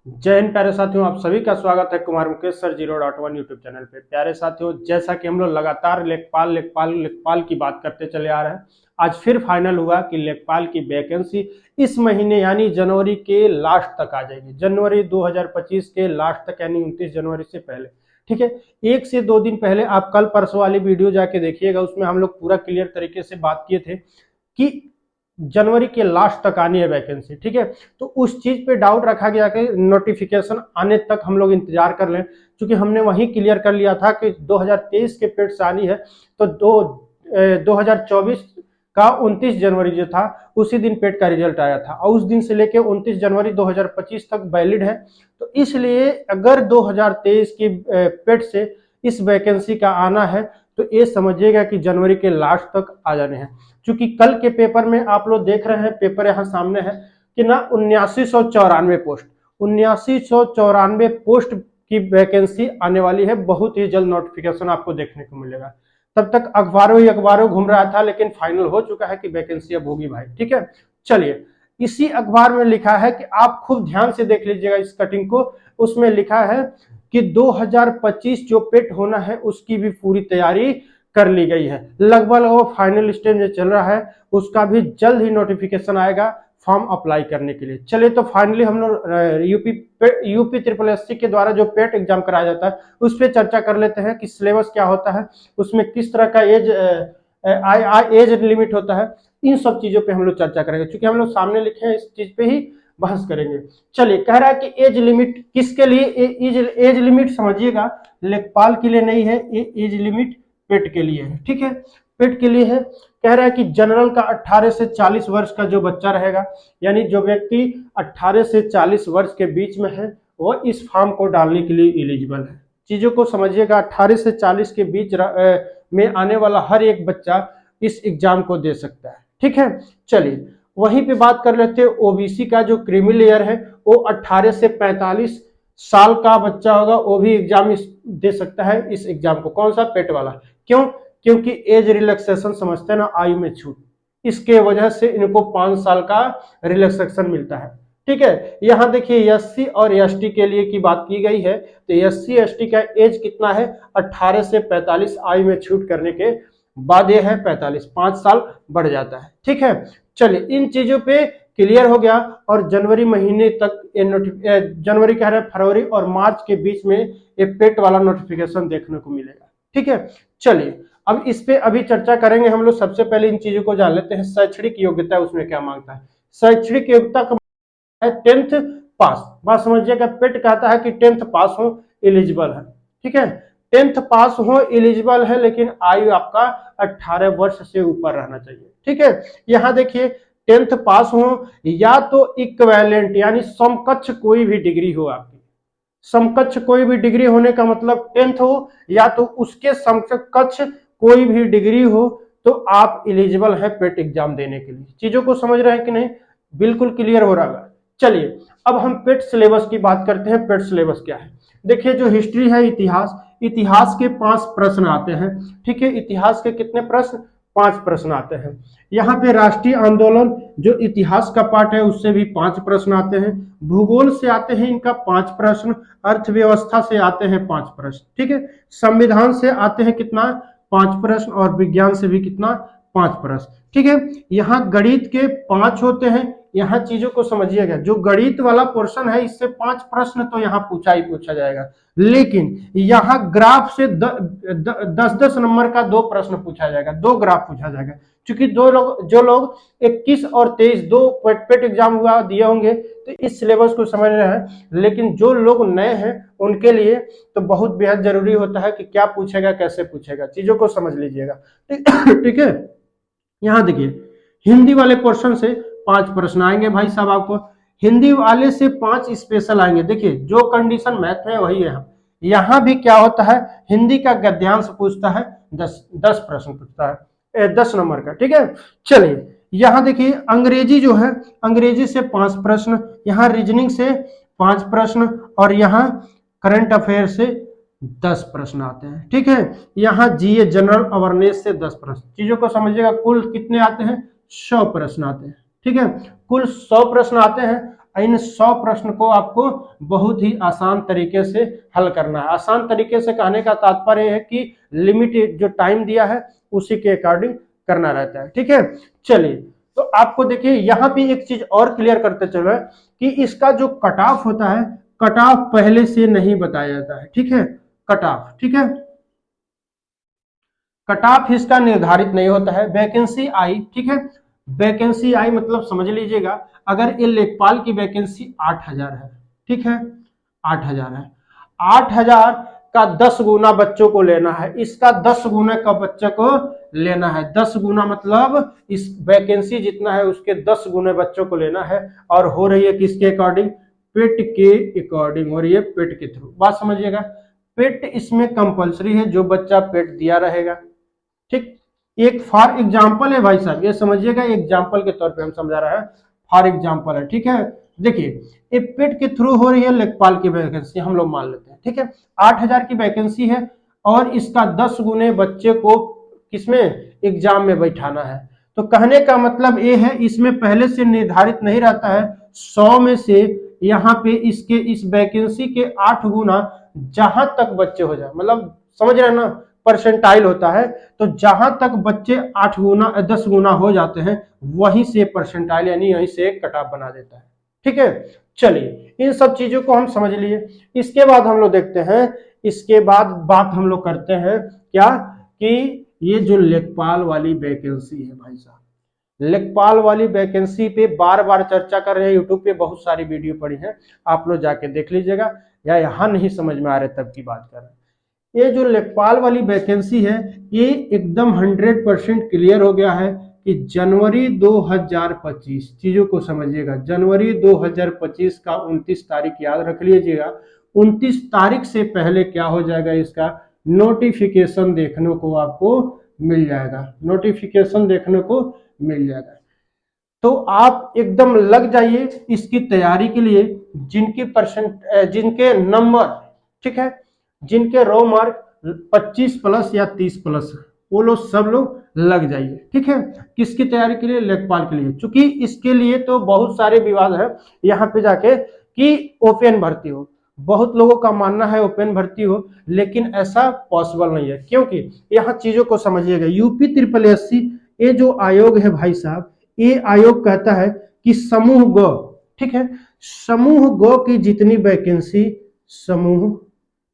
जय हिंद प्यारे साथियों, आप सभी का स्वागत है Kumar Mukesh sir 0.1 YouTube channel पे। प्यारे साथियों, जैसा कि हम लोग लगातार लेखपाल लेखपाल लेखपाल की बात करते चले आ रहे हैं, आज फिर फाइनल हुआ कि लेखपाल की वैकेंसी इस महीने यानी जनवरी के लास्ट तक आ जाएगी। जनवरी 2025 के लास्ट तक यानी 29 जनवरी से पहले। ठीक है, 1 से 2 दिन पहले आप कल परसों वाली वीडियो जाके देखिएगा, उसमें हम लोग पूरा क्लियर तरीके से बात किए थे कि जनवरी के लास्ट तक आनी है वैकेंसी। ठीक है, तो उस चीज पे डाउट रखा गया कि नोटिफिकेशन आने तक हम लोग इंतजार कर लें, क्योंकि हमने वही क्लियर कर लिया था कि 2023 के पेट से आनी है। तो 2024 का 29 जनवरी जो था उसी दिन पेट का रिजल्ट आया था और उस दिन से लेके 29 जनवरी 2025 तक वैलिड है। तो इसलिए अगर 2023 की पेट से इस वैकेंसी का आना है तो ये समझिएगा कि जनवरी के लास्ट तक आ जाने हैं। क्योंकि कल के पेपर में आप लोग देख रहे हैं, पेपर यहाँ सामने है कि ना 7994 पोस्ट की वैकेंसी आने वाली है। बहुत ही जल्द नोटिफिकेशन आपको देखने को मिलेगा। तब तक अखबारों ही अखबारों घूम रहा था, लेकिन फाइनल हो चुका है कि वैकेंसी अब होगी भाई। ठीक है, चलिए, इसी अखबार में लिखा है कि आप खूब ध्यान से देख लीजिएगा इस कटिंग को। उसमें लिखा है कि 2025 जो पेट होना है उसकी भी पूरी तैयारी कर ली गई है। लगभग वो फाइनल स्टेज में चल रहा है, उसका भी जल्द ही नोटिफिकेशन आएगा फॉर्म अप्लाई करने के लिए। चलिए, तो फाइनली हम लोग यूपी ट्रिपल एससी के द्वारा जो पेट एग्जाम कराया जाता है उस पर चर्चा कर लेते हैं कि सिलेबस क्या होता है, उसमें किस तरह का एज लिमिट होता है। इन सब चीजों पे हम लोग चर्चा करेंगे, क्योंकि हम लोग सामने लिखे हैं, इस चीज पे ही बहस करेंगे। चलिए, कह रहा है कि एज लिमिट किसके लिए, एज लिमिट समझिएगा लेखपाल के लिए नहीं है, एज लिमिट पेट के लिए है। ठीक है, पेट के लिए है। कह रहा है कि जनरल का 18 से 40 वर्ष का जो बच्चा रहेगा, यानी जो व्यक्ति 18 से 40 वर्ष के बीच में है, वो इस फॉर्म को डालने के लिए एलिजिबल है। चीजों को समझिएगा, 18 से 40 के बीच में आने वाला हर एक बच्चा इस एग्जाम को दे सकता है। ठीक है, चलिए वहीं पे बात कर लेते हैं ओबीसी का। जो क्रीमी लेयर है वो 18 से 45 साल का बच्चा होगा, वो भी एग्जाम दे सकता है इस एग्जाम को। कौन सा? पेट वाला। क्यों? क्योंकि एज रिलैक्सेशन समझते हैं ना, आयु में छूट, इसके वजह से इनको 5 साल का रिलैक्सेशन मिलता है। ठीक है, यहां देखिए एससी और एसटी के लिए की बात की गई है, तो एससी एसटी का एज कितना है? 18 से 45 आयु में छूट करने के बाद ये है 45, 5 साल बढ़ जाता है। ठीक है, चलिए इन चीजों पे क्लियर हो गया। और जनवरी महीने तक जनवरी कह रहे हैं, फरवरी और मार्च के बीच में ये पेट वाला नोटिफिकेशन देखने को मिलेगा। ठीक है, चलिए अब इस पे अभी चर्चा करेंगे हम लोग। सबसे पहले इन चीजों को जान लेते हैं। शैक्षणिक योग्यता उसमें क्या मांगता है? शैक्षणिक योग्यता का है 10th पास। बात समझिएगा, पेट कहता है कि 10th पास हो एलिजिबल है। ठीक है, 10th पास हो एलिजिबल है, लेकिन आयु आपका 18 वर्ष से ऊपर रहना चाहिए। ठीक है, यहां देखिए 10th पास हो या तो इक्विवेलेंट यानी समकक्ष कोई भी डिग्री हो आपकी। समकक्ष कोई भी डिग्री होने का मतलब 10th हो या तो उसके समकक्ष कोई भी डिग्री हो, तो आप एलिजिबल है पेट एग्जाम देने के लिए। चीजों को समझ रहे हैं कि नहीं? बिल्कुल क्लियर हो रहा है। चलिए अब हम पेट सिलेबस की बात करते हैं। पेट सिलेबस क्या है? देखिए, जो हिस्ट्री है, इतिहास, इतिहास के 5 प्रश्न आते हैं। ठीक है, इतिहास के कितने प्रश्न? 5 प्रश्न आते हैं। यहाँ पे राष्ट्रीय आंदोलन जो इतिहास का पार्ट है उससे भी 5 प्रश्न आते हैं। भूगोल से आते हैं इनका 5 प्रश्न। अर्थव्यवस्था से आते हैं 5 प्रश्न। ठीक है, संविधान से आते हैं कितना? 5 प्रश्न। और विज्ञान से भी कितना? 5 प्रश्न। ठीक है, यहाँ गणित के 5 होते हैं। यहाँ चीजों को समझिएगा, जो गणित वाला पोर्शन है इससे 5 प्रश्न तो यहाँ पूछा ही पूछा जाएगा, लेकिन यहाँ ग्राफ से 10-10 नंबर का 2 प्रश्न पूछा जाएगा, 2 ग्राफ पूछा जाएगा। क्योंकि जो लोग 21 और 23 दो पेट एग्जाम हुआ दिए होंगे तो इस सिलेबस को समझ रहे हैं, लेकिन जो लोग नए हैं उनके लिए तो बहुत बेहद जरूरी होता है कि क्या पूछेगा, कैसे पूछेगा। चीजों को समझ लीजिएगा। ठीक है, यहाँ देखिए हिंदी वाले पोर्शन से 5 प्रश्न आएंगे भाई साहब आपको। हिंदी वाले से 5 स्पेशल आएंगे। देखिए, जो कंडीशन मैथ में वही है। यहाँ भी क्या होता है, हिंदी का गद्यांश पूछता है, 10 प्रश्न पूछता है, 10 नंबर का। ठीक है, चलिए यहाँ देखिए अंग्रेजी जो है, अंग्रेजी से 5 प्रश्न, यहाँ रीजनिंग से 5 प्रश्न, और यहाँ करंट अफेयर से 10 प्रश्न आते हैं। ठीक है, यहाँ जीए जनरल अवेयरनेस से 10 प्रश्न। चीजों को समझिएगा, कुल कितने आते हैं? 100 प्रश्न आते हैं। ठीक है, कुल 100 प्रश्न आते हैं। इन 100 प्रश्न को आपको बहुत ही आसान तरीके से हल करना है। आसान तरीके से कहने का तात्पर्य है कि लिमिटेड जो टाइम दिया है उसी के अकॉर्डिंग करना रहता है, ठीक है। चलिए, तो आपको देखिए यहाँ पे एक चीज और क्लियर करते चलो कि इसका जो कट ऑफ होता है, कट ऑफ पहले से नहीं बताया जाता है, ठीक है। कट ऑफ, ठीक है, कट ऑफ इसका निर्धारित नहीं होता है। वैकेंसी आई, ठीक है, वैकेंसी आई मतलब समझ लीजिएगा, अगर ये लेखपाल की वैकेंसी 8000 है, ठीक है, 8000 है, 8000 का 10 गुना बच्चों को लेना है, इसका 10 गुना का बच्चे को लेना है। 10 गुना मतलब इस वैकेंसी जितना है उसके 10 गुने बच्चों को लेना है, और हो रही है किसके अकॉर्डिंग, पेट के अकॉर्डिंग हो रही है, पेट के थ्रू। बात समझिएगा, पेट इसमें कंपलसरी है, जो बच्चा पेट दिया रहेगा, ठीक। एक फॉर एग्जाम्पल है भाई साहब, ये समझिएगा एग्जाम्पल के तौर पे हम समझा रहे हैं, फॉर एग्जाम्पल है, ठीक है। देखिए, ये पेट के थ्रू हो रही है लेखपाल की वैकेंसी, हम लोग मान लेते हैं, ठीक है। 8000 की वैकेंसी है और इसका 10 गुने बच्चे को किसमें, एग्जाम में बैठाना है। तो कहने का मतलब ये है, इसमें पहले से निर्धारित नहीं रहता है, 100 में से यहाँ पे इसके इस वैकेंसी के 8 गुना जहां तक बच्चे हो जाए, मतलब समझ रहे हैं ना, परसेंटाइल होता है। तो जहां तक बच्चे 8 गुना 10 गुना हो जाते हैं वहीं से परसेंटाइल यानी यहीं से कट ऑफ बना देता है, ठीक है। चलिए, इन सब चीजों को हम समझ लिए। इसके बाद हम लोग देखते हैं, इसके बाद बात हम लोग करते हैं क्या, कि ये जो लेखपाल वाली वैकेंसी है भाई साहब, लेखपाल वाली वैकेंसी पे बार बार चर्चा कर रहे हैं, यूट्यूब पे बहुत सारी वीडियो पड़ी है, आप लोग जाके देख लीजिएगा, या यहाँ नहीं समझ में आ रहे तब की बात कर रहे हैं। ये जो लेखपाल वाली वैकेंसी है, ये एकदम 100% क्लियर हो गया है कि जनवरी 2025, चीजों को समझिएगा, जनवरी 2025 का 29 तारीख याद रख लीजिएगा, 29 तारीख से पहले क्या हो जाएगा, इसका नोटिफिकेशन देखने को आपको मिल जाएगा, नोटिफिकेशन देखने को मिल जाएगा। तो आप एकदम लग जाइए इसकी तैयारी के लिए, जिनके नंबर, ठीक है, जिनके रो मार्क 25 प्लस या 30 प्लस, वो लोग सब लोग लग जाइए, ठीक है। किसकी तैयारी के लिए, लेखपाल के लिए। चूंकि इसके लिए तो बहुत सारे विवाद है यहाँ पे जाके कि ओपन भर्ती हो, बहुत लोगों का मानना है ओपन भर्ती हो, लेकिन ऐसा पॉसिबल नहीं है, क्योंकि यहाँ चीजों को समझिएगा। यूपी ट्रिपल एससी ये जो आयोग है भाई साहब, ये आयोग कहता है कि समूह ग, ठीक है, समूह ग की जितनी वैकेंसी, समूह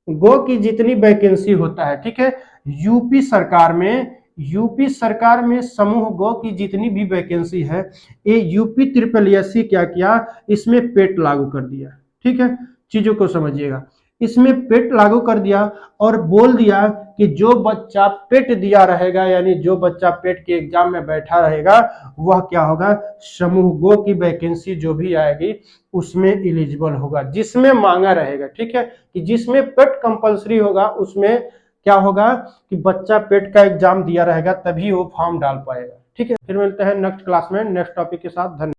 गो की जितनी वैकेंसी होता है, ठीक है, यूपी सरकार में समूह गो की जितनी भी वैकेंसी है, ये यूपी ट्रिपल एससी क्या किया, इसमें पेट लागू कर दिया, ठीक है। चीजों को समझिएगा, इसमें पेट लागू कर दिया और बोल दिया कि जो बच्चा पेट दिया रहेगा, यानी जो बच्चा पेट के एग्जाम में बैठा रहेगा, वह क्या होगा, समूह गो की वैकेंसी जो भी आएगी उसमें एलिजिबल होगा, जिसमें मांगा रहेगा, ठीक है, कि जिसमें पेट कंपलसरी होगा उसमें क्या होगा कि बच्चा पेट का एग्जाम दिया रहेगा तभी वो फॉर्म डाल पाएगा, ठीक है। फिर मिलते हैं नेक्स्ट क्लास में नेक्स्ट टॉपिक के साथ। धन्यवाद।